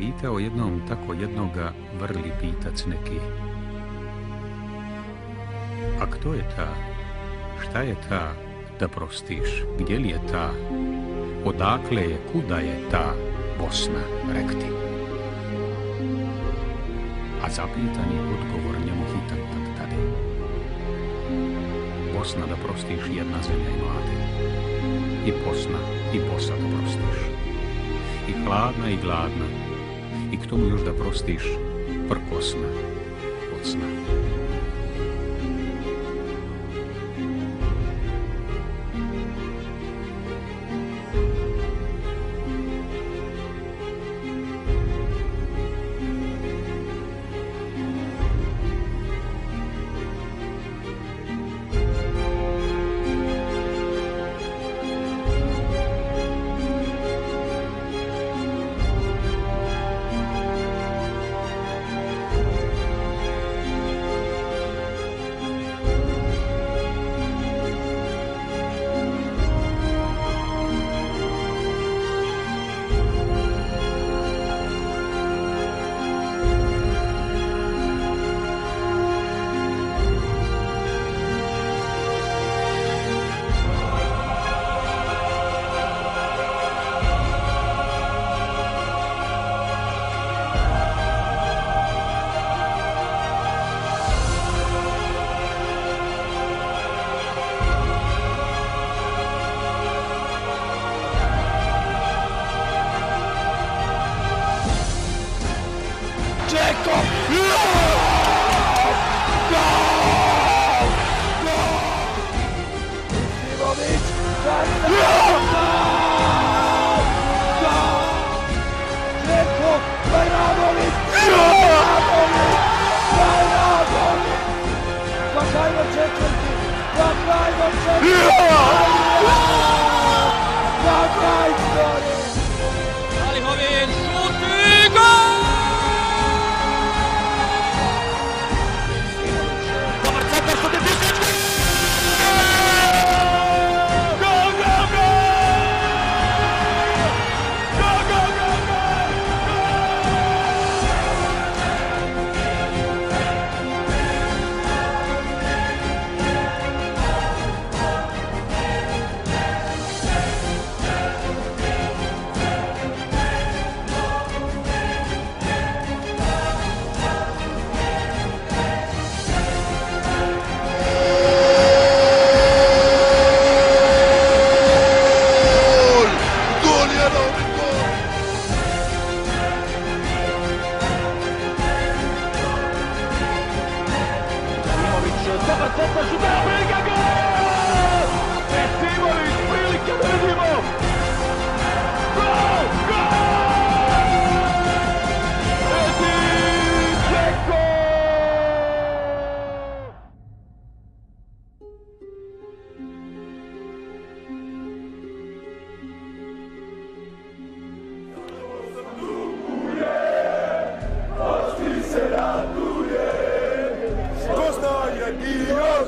pitao jednom tako jednoga vrli pitac neki. A kto je ta? Šta je ta da prostiš? Gdje li je ta? Odakle je, kuda je ta Bosna, rekti? A zapitani odgovor njemu hitan tad tade. Bosna da prostiš jedna zemlja i mlade. I Bosna i Bosa da prostiš. I hladna i gladna. I k tomu još da prostiš prkosna od sna.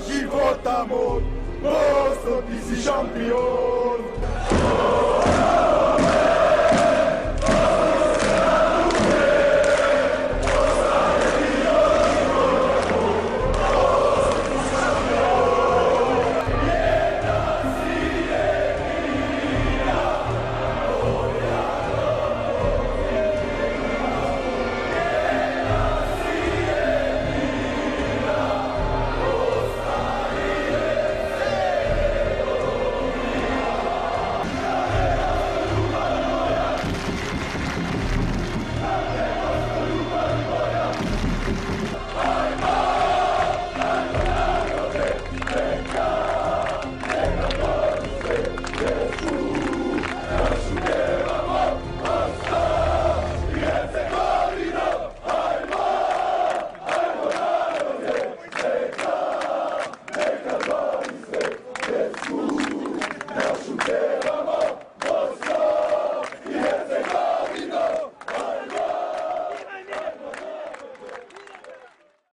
Života moj, Bosno, ti si šampion.